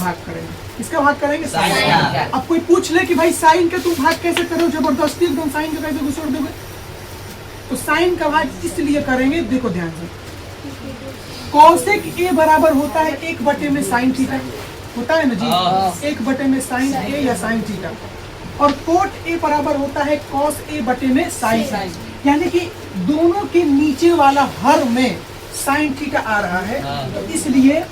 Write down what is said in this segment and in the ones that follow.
भाग करेंगे, किसका भाग करेंगे? साइन का। अब कोई पूछ ले कि भाई साइन का तुम भाग कैसे करो, जबरदस्ती एकदम साइन का कैसे घुसोड़ दोगे? तो साइन का भाग इसलिए करेंगे, देखो ध्यान से, कॉसेक ए बराबर होता है 1/में साइन थीटा, होता है ना जी, 1/में साइन ए या साइन थीटा, और कोट ए बराबर होता है कॉस ए बटे में साइन, यानी कि दोनों के नीचे वाला हर में साइन थीटा आ रहा है, तो इसलिए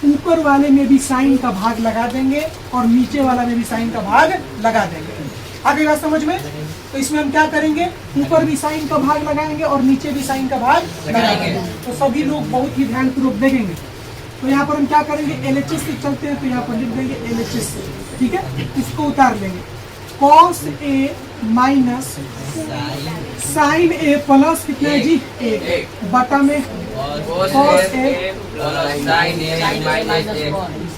ऊपर वाले में भी साइन का भाग लगा देंगे और नीचे वाला में भी साइन का भाग लगा देंगे। आगे बात समझ में? तो इसमें हम क्या करेंगे, ऊपर भी साइन का भाग लगाएंगे और नीचे भी साइन का भाग लगाएंगे। तो सभी लोग बहुत ही ध्यानपूर्वक देखेंगे। तो यहाँ पर हम क्या करेंगे, LHS से चलते हैं, तो यहाँ पर लिख देंगे LHS, ठीक है, इसको उतार लेंगे। Cos A minus sign A plus कितना है जी, 1 बटा में कॉस ए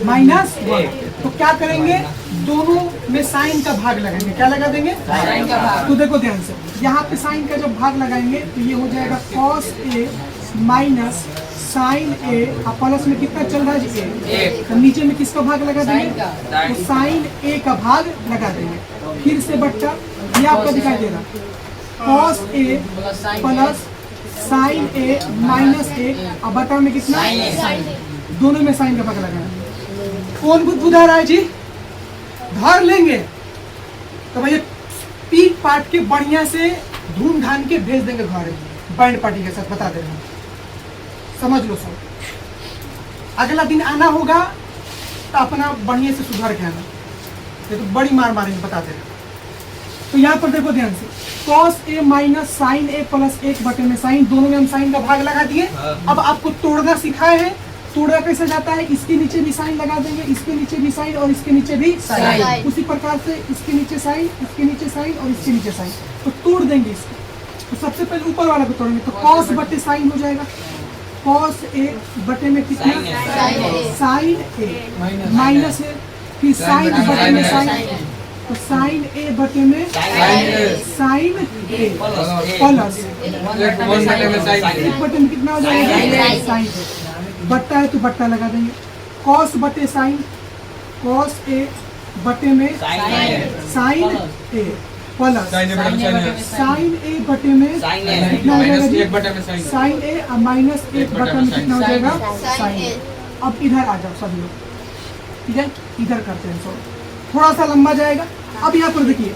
माइनस 1। तो क्या करेंगे, दोनों में साइन का भाग लगाएंगे, क्या लगा देंगे? साइन का भाग। तो देखो ध्यान से, यहाँ पे साइन का जब भाग लगाएंगे तो ये हो जाएगा कॉस ए माइनस साइन ए, और प्लस में कितना चल रहा है जी, 1। तो नीचे में किसका भाग लगा देंगे, तो साइन ए का भाग लगा देंगे। फिर से बच्चा ये आपका दिखाई दे रहा, cos A plus sign A minus 1, और बटा में कितना, दोनों में साइन का भाग लगाना। कौन बुद्ध रहा है जी, धर लेंगे तो भैया पीट पाट के बढ़िया से धूम धाम के भेज देंगे घर, बैंड पार्टी के साथ, बता दे रहा, समझ लो सब। अगला दिन आना होगा तो अपना बढ़िया से सुधार के आना, ये तो बड़ी मार मारेंगे, बता दे रहा। तो यहाँ पर देखो ध्यान से, cos A minus sign A plus 1/में sign, दोनों में हम साइन का भाग लगा दिए। अब आपको तोड़ना सिखाए हैं, तोड़ा कैसे जाता है, इसके नीचे भी साइन लगा देंगे, इसके नीचे भी साइन और इसके नीचे भी साइन, उसी प्रकार से इसके नीचे साइन, इसके नीचे साइन और इसके नीचे साइन, तो तोड़ देंगे इसको। तो सबसे पहले ऊपर वाला को तोड़ेंगे, तो कॉस बटे साइन हो जाएगा, कॉस ए बटे में कितना, साइन ए माइनस है, फिर साइन बटे में साइन, तो साइन ए बटे में साइन ए प्लस 1 बटे में कितना हो जाएगा, साइन ए, बट्टा है तो बट्टा लगा देंगे, कॉस बटे साइन, कॉस ए बटे में साइन ए प्लस साइन ए बटे में कितना हो जाएगा जी, साइन ए और माइनस 1 बटे में कितना हो जाएगा, साइन ए। अब इधर आ जाओ सभी लोग, ठीक है, इधर करते हैं, सो थोड़ा सा लंबा जाएगा। अब यहाँ पर देखिए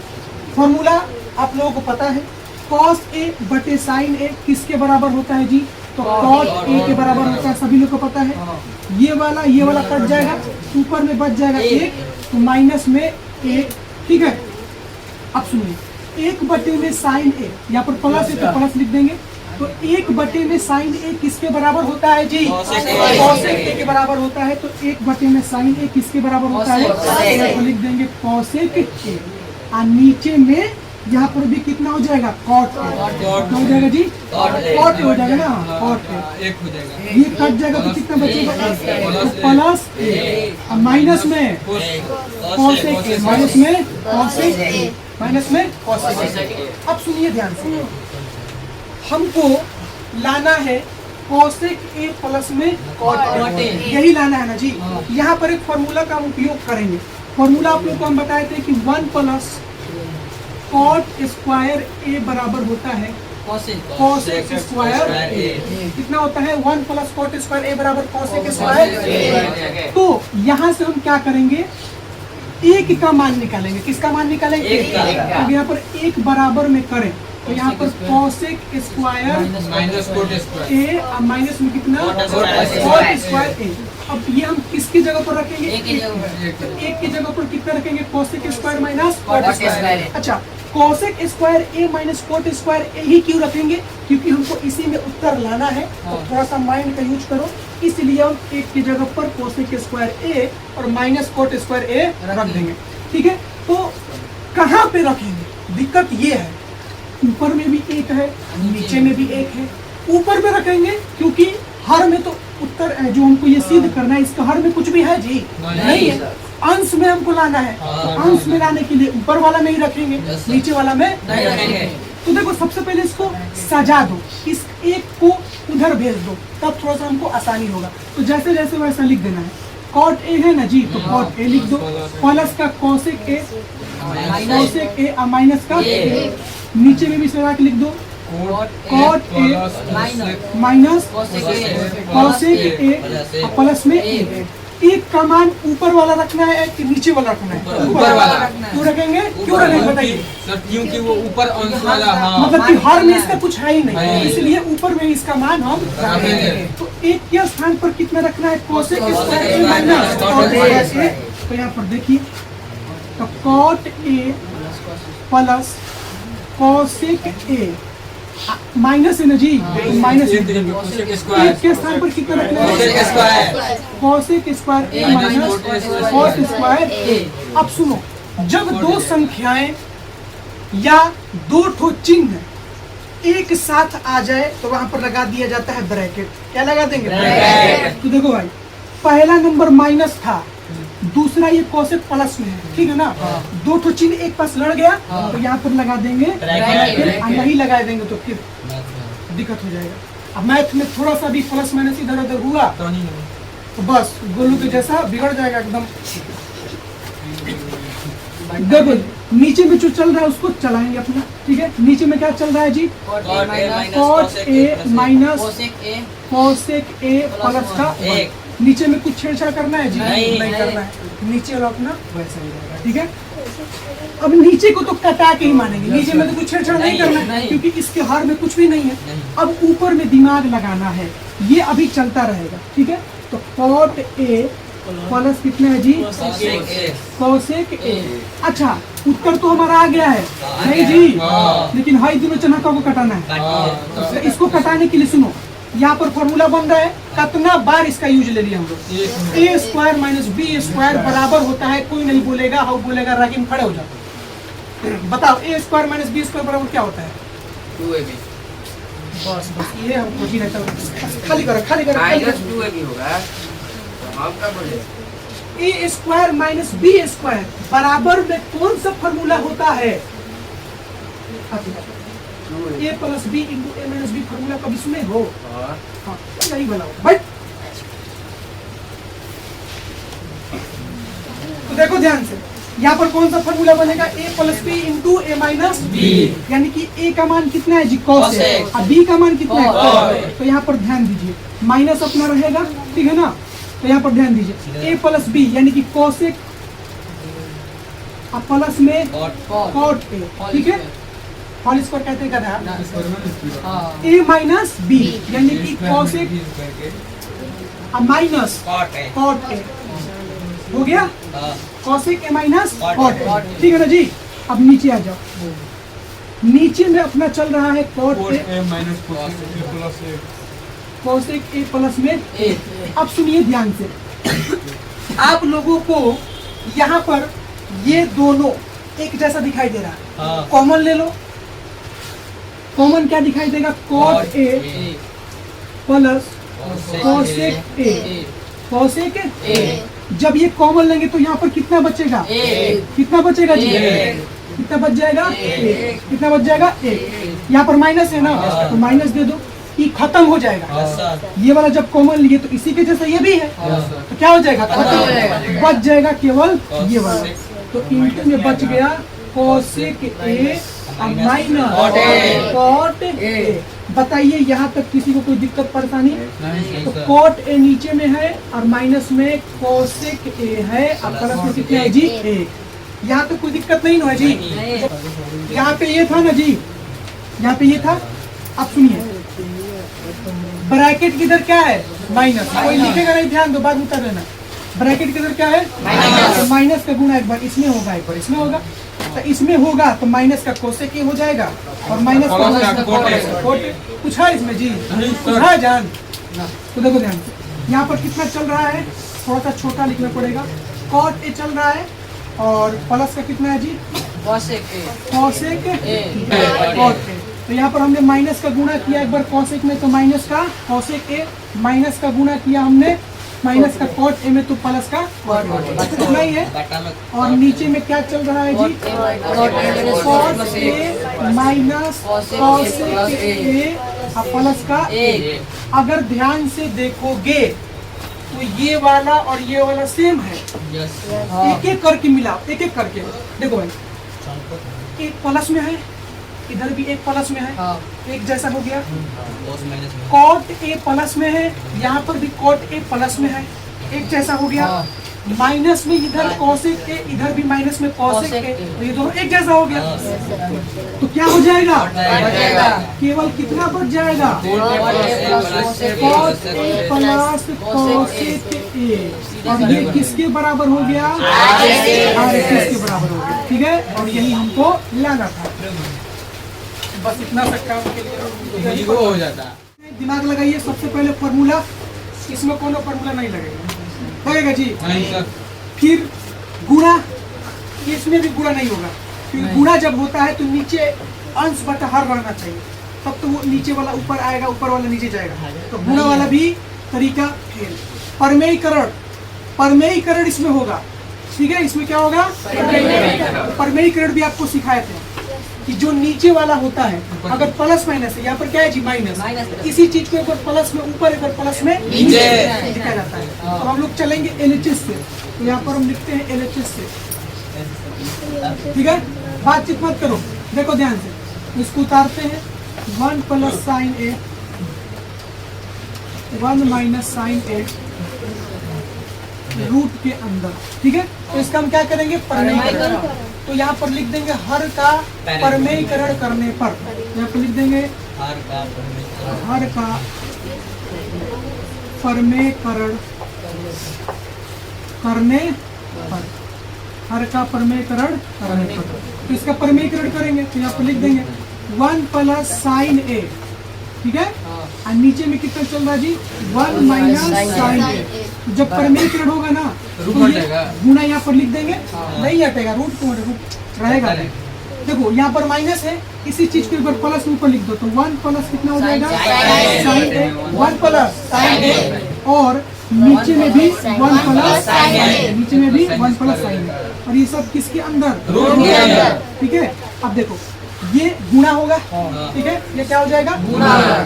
फॉर्मूला आप लोगों को पता है, कॉस ए बटे साइन ए किसके बराबर होता है जी, तो कॉट ए के बराबर होता है, सभी लोग को पता है। ये वाला कट जाएगा, ऊपर में बच जाएगा 1, तो माइनस में 1, ठीक है। अब सुनिए, 1 बटे में साइन ए, यहाँ पर प्लस है तो प्लस लिख देंगे, तो 1 बटे में साइन ए किसके बराबर होता है जी, कॉसेक ए के बराबर होता है। तो 1 बटे में साइन ए किसके बराबर होता है, तो लिख देंगे कॉसेक ए, और नीचे में यहाँ पर भी कितना हो जाएगा, कॉट ए हो जाएगा जी, कॉट हो जाएगा ना, कॉट ए ये कट जाएगा तो कितना बचेगा, प्लस ए, माइनस में कॉसेक ए, माइनस में कॉसेक ए, माइनस में कॉसेक ए। अब सुनिए ध्यान से, हमको लाना है कॉसेक ए प्लस में कॉट ए, यही लाना है ना जी। यहाँ पर एक फॉर्मूला का उपयोग करेंगे, फॉर्मूला आप लोग को हम बताए थे कि 1 प्लस कॉट स्क्वायर ए बराबर होता है कॉसेक स्क्वायर ए, कितना होता है, 1 प्लस कॉट स्क्वायर ए बराबर कॉसेक स्क्वायर ए। तो यहाँ से हम क्या करेंगे, 1 का मान निकालेंगे, किसका मान निकालेंगे, 1 का। अब यहाँ पर 1 बराबर में करें तो यहाँ पर cosec square minus cot square A और माइनस में कितना, कॉट स्क्वायर ए। अब ये हम किसकी जगह पर रखेंगे, 1 की जगह पर कितना रखेंगे, cosec square minus cot square. अच्छा, cosec square A minus cot square A ही क्यों रखेंगे, क्योंकि हमको इसी में उत्तर लाना है, तो थोड़ा सा माइंड का यूज करो, इसलिए हम 1 की जगह पर कॉसेक स्क्वायर ए और माइनस कॉट स्क्वायर ए रख देंगे, ठीक है। तो कहाँ पे रखेंगे, दिक्कत ये है, ऊपर में भी 1 है, नीचे में भी 1 है, ऊपर में रखेंगे क्योंकि हर में तो उत्तर है, जो हमको ये सिद्ध करना है, इसका हर में कुछ भी है जी नहीं है, अंश में हमको लाना है, तो अंश में लाने के लिए ऊपर वाला में ही रखेंगे, नीचे वाला में नहीं रखेंगे। तो देखो सबसे पहले इसको सजा दो, इस 1 को उधर भेज दो, तब थोड़ा सा हमको आसानी होगा। तो जैसे जैसे वैसा लिख देना है, कॉट ए है ना जी, तो कॉट ए लिख दो, प्लस का cosec A, cosec A minus का ए, नीचे में भी सरा के लिख दो cot A minus cosec A plus में ए। एक का मान ऊपर वाला रखना है कि नीचे वाला रखना है? ऊपर वाला। क्यों रखेंगे? क्यों रखेंगे बताइए? सर क्योंकि वो ऊपर अंश वाला, हाँ, मतलब कि हर में इसका कुछ है ही नहीं, इसलिए ऊपर में इसका मान हम रखेंगे। तो एक के स्थान पर कितना रखना है? Cosec square A minus cot A. तो यहाँ पर देखिए, तो cot A plus cosec A minus है ना जी, माइनस एक के स्थान पर कितना रखना है? Cosec square A minus cot square ए। अब सुनो, जब दो संख्याएं या दो ठो चिन्ह एक साथ आ जाए तो वहां पर लगा दिया जाता है ब्रैकेट। क्या लगा देंगे? ब्रैकेट। तो देखो भाई, पहला नंबर माइनस था, दूसरा ये कोसेक प्लस में है, ठीक है ना? दो ठो चिन्ह एक पास लड़ गया तो यहाँ पर लगा देंगे ब्रैकेट, नहीं लगा देंगे तो फिर दिक्कत हो जाएगा। अब मैथ में थोड़ा सा भी प्लस माइनस इधर उधर हुआ तो बस गोलू के जैसा बिगड़ जाएगा एकदम। देखो नीचे में जो चल रहा है उसको चलाएंगे अपना, ठीक है? नीचे में क्या चल रहा है जी? Cot A minus cosec A plus का एक। नीचे में कुछ छेड़छाड़ करना है जी? नहीं करना है, नीचे वाला अपना वैसा ही रहेगा, ठीक है? अब नीचे को तो कटा के ही मानेंगे, नीचे में तो कुछ छेड़छाड़ नहीं करना है क्योंकि इसके हर में कुछ भी नहीं है। अब ऊपर में दिमाग लगाना है, ये अभी चलता रहेगा, ठीक है? तो कॉट ए प्लस कितना है जी? कोसेक ए। अच्छा, उत्तर तो हमारा आ गया है, नहीं जी? लेकिन हाई दोनों चनाका को कटाना है। तो इसको कटाने के लिए सुनो, यहाँ पर फॉर्मूला बन रहा है, कितना बार इसका यूज ले लिया हम लोग? ए स्क्वायर माइनस बी स्क्वायर बराबर होता है, कोई नहीं बोलेगा, हाउ बोलेगा, रागिम खड़े हो जाओ। बताओ ए स्क्वायर माइनस बी स्क्वायर बराबर क्या होता है? 2ab। बस बस ये हमको ही रहता है। खाली करो, खाली करो, माइनस 2ab होगा, तो हम क्या बोले? ए स्क्वायर माइनस बी स्क्वायर बराबर में कौन सा फॉर्मूला होता है? ए प्लस बी इंटू ए माइनस बी फॉर्मूला कब इसमें हो? हाँ, यही बनाओ भाई। तो देखो ध्यान से, यहाँ पर कौन सा फॉर्मूला बनेगा? ए प्लस बी इंटू ए माइनस बी, यानी कि ए का मान कितना है जी? कोसेक, और बी का मान कितना है? कॉट। तो यहाँ पर ध्यान दीजिए, माइनस अपना रहेगा, ठीक है ना? तो यहाँ पर ध्यान दीजिए, ए प्लस बी यानी कि कोसेक प्लस में कॉट ए, ठीक है? होल स्क्वायर कहते हैं क्या? ए माइनस बी यानी कि कोसेक माइनस कॉट ए हो गया, cosec A minus cot A, ठीक है ना जी? अब नीचे आ जाओ, नीचे में अपना चल रहा है cot A minus cosec A plus में ए। अब सुनिए ध्यान से, आप लोगों को यहाँ पर ये दोनों एक जैसा दिखाई दे रहा है, कॉमन ले लो। कॉमन क्या दिखाई देगा? Cot A plus cosec A, cosec A. जब ये कॉमन लेंगे तो यहाँ पर कितना बचेगा? कितना बचेगा जी? कितना बच जाएगा? कितना बच जाएगा? एक। यहाँ पर माइनस है ना, तो माइनस दे दो, ये खत्म हो जाएगा। ये वाला जब कॉमन लिए तो इसी के जैसा ये भी है, तो क्या हो जाएगा? खत्म हो जाएगा, बच जाएगा केवल ये वाला। तो इंटू में बच गया cosec A minus cot A. बताइए यहाँ तक किसी को कोई दिक्कत परेशानी? तो कॉट ए नीचे में है और माइनस में कोसेक ए है और प्लस में कितना है जी? ए। यहाँ तो कोई दिक्कत नहीं है जी? यहाँ पे ये था ना जी, यहाँ पे ये था। अब सुनिए, ब्रैकेट किधर क्या है? माइनस। कोई लिखेगा नहीं, ध्यान दो, बात उतर लेना। ब्रैकेट किधर क्या है? माइनस। माइनस का गुना एक बार इसमें होगा, एक बार इसमें होगा। तो इसमें होगा तो माइनस का कोसेक ए हो जाएगा और माइनस का कॉट। कुछ है इसमें जी? कुछ है जान? तो देखो ध्यान से, यहाँ पर कितना चल रहा है? थोड़ा सा छोटा लिखना पड़ेगा। कॉट ए चल रहा है और प्लस का कितना है जी? Cosec A. Cosec A cot A. तो यहाँ पर हमने माइनस का गुणा किया एक बार कोसेक में, तो माइनस का कोसेक ए, माइनस का गुणा किया हमने माइनस का कॉट ए में, तो प्लस का कॉट नहीं है। और नीचे में क्या चल रहा है जी? Cot A minus cosec A और प्लस का ए। अगर ध्यान से देखोगे तो ये वाला और ये वाला सेम है, यस एक एक करके मिलाओ, एक एक करके। देखो भाई, एक प्लस में है, इधर भी एक प्लस में है, एक जैसा हो गया। कॉट ए प्लस में है, यहाँ पर भी कॉट ए प्लस में है, एक जैसा हो गया। माइनस में इधर कॉसेक ए, इधर भी माइनस में कॉसेक ए, तो ये दोनों एक जैसा हो गया। तो क्या हो जाएगा? केवल कितना बच जाएगा? Cot A plus cosec A, और ये किसके बराबर हो गया? RHS के बराबर हो गया। ठीक है, और यही हमको लाना था। बस इतना सा काम के लिए वो हो जाता। दिमाग लगाइए। सबसे पहले फॉर्मूला, इसमें कोनो फॉर्मूला नहीं लगेगा, लगेगा जी? नहीं सर। फिर गुणा, इसमें भी गुणा नहीं होगा, क्योंकि गुणा जब होता है तो नीचे अंश बटा हर रहना चाहिए, तब तो वो नीचे वाला ऊपर आएगा, ऊपर वाला नीचे जाएगा। तो गुणा वाला भी तरीका फेल। परमेयीकरण, परमेयीकरण इसमें होगा। ठीक है, इसमें क्या होगा? परमेयीकरण भी आपको सिखाए थे कि जो नीचे वाला होता है, अगर प्लस माइनस है, यहाँ पर क्या है जी? माइनस। इसी चीज को एक बार प्लस में ऊपर, एक बार प्लस में नीचे लिखा जाता है। तो हम लोग चलेंगे LHS से, तो यहाँ पर हम लिखते हैं LHS से। ठीक है, बातचीत मत करो, देखो ध्यान से। इसको उतारते हैं, 1 प्लस साइन ए, 1 माइनस साइन ए रूट के अंदर। ठीक है, तो इसका हम क्या करेंगे? परमेयीकरण। तो यहाँ पर लिख देंगे हर का परमेयीकरण करने पर, यहाँ पर लिख देंगे हर का परमेयीकरण करने पर, हर का परमेयीकरण करने पर। तो इसका परमेयीकरण करेंगे, तो यहाँ पर लिख देंगे 1 प्लस साइन ए। ठीक है, और नीचे में कितना चल रहा है जी? 1 माइनस साइन ए। जब परमेयीकरण होगा ना, तो ये गुणा यहाँ पर लिख देंगे, नहीं हटेगा, रूट को रूट रहेगा। देखो यहाँ पर माइनस है, इसी चीज को एक बार प्लस ऊपर लिख दो, तो 1 प्लस कितना हो जाएगा? साइन ए, 1 प्लस साइन ए, और नीचे में भी 1 प्लस साइन ए, नीचे में भी 1 प्लस साइन ए, और ये सब किसके अंदर? रूट के अंदर। ठीक है, अब देखो ये गुणा होगा। ठीक है, ये क्या हो जाएगा? गुणा होगा।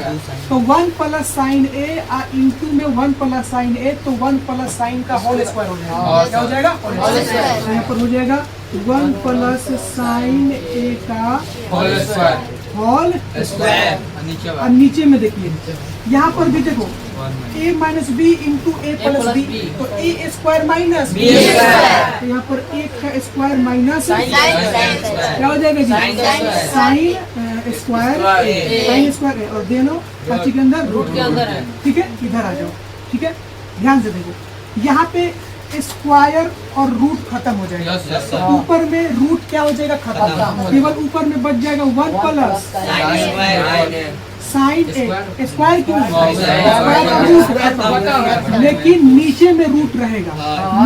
तो 1 प्लस साइन ए इंटू में 1 प्लस साइन ए, तो 1 प्लस साइन का होल स्क्वायर हो जाएगा। क्या हो जाएगा? Whole square. यहाँ पर हो जाएगा 1 प्लस साइन ए का होल स्क्वायर, होल स्क्वायर। और नीचे में देखिए, यहाँ पर भी देखो a minus B into A plus B, तो A square minus B square. तो यहाँ पर a का स्क्वायर माइनस क्या हो जाएगा जी? साइन स्क्वायर, साइन स्क्वायर, और दोनों के अंदर रूट के अंदर है। ठीक है, इधर आ जाओ। ठीक है, ध्यान से देखो, यहाँ पे स्क्वायर और रूट खत्म हो जाएगा। तो ऊपर में रूट क्या हो जाएगा? खत्म। केवल ऊपर में बच जाएगा 1 प्लस साइन ए स्क्वायर, क्यों? स्क्वायर का रूट, लेकिन नीचे में रूट रहेगा।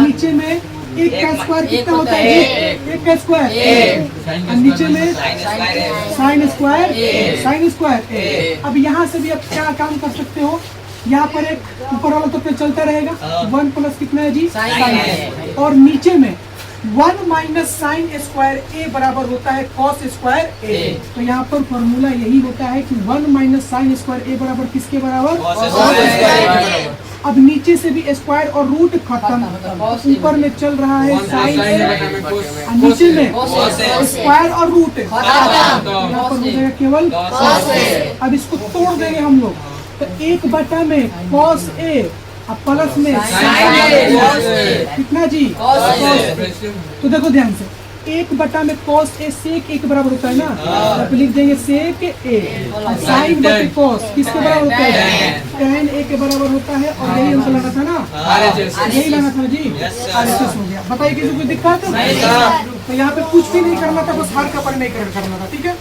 नीचे में एक का स्क्वायर कितना होता है? एक का स्क्वायर, और नीचे में साइन स्क्वायर, साइन स्क्वायर। अब यहाँ से भी आप क्या काम कर सकते हो? यहाँ पर एक ऊपर वाला तो चलता रहेगा, 1 प्लस कितना है जी? साइन, और नीचे में 1 माइनस साइन स्क्वायर ए बराबर होता है कॉस स्क्वायर ए। तो यहाँ पर फॉर्मूला यही होता है कि 1 माइनस साइन स्क्वायर ए बराबर किसके बराबर? Cos square. अब नीचे से भी स्क्वायर और रूट खत्म, ऊपर में चल रहा है साइन ए, नीचे में स्क्वायर और रूट यहाँ पर हो जाएगा केवल कॉस ए। अब इसको तोड़ देंगे हम लोग, तो 1 में कॉस ए, अब प्लस में साइन ए, कितना जी? तो देखो ध्यान से, 1 में कॉस ए सेक ए के बराबर होता है ना, तो लिख देंगे सेक ए, और साइन बटे कॉस किसके बराबर होता है? टैन ए के बराबर होता है। और यही हमको लगा था ना, यही लगा था जी, RHS हो गया। बताइए किसी को दिक्कत? तो यहाँ पे कुछ भी नहीं करना था, बस हर का परमेयीकरण करना था। ठीक है।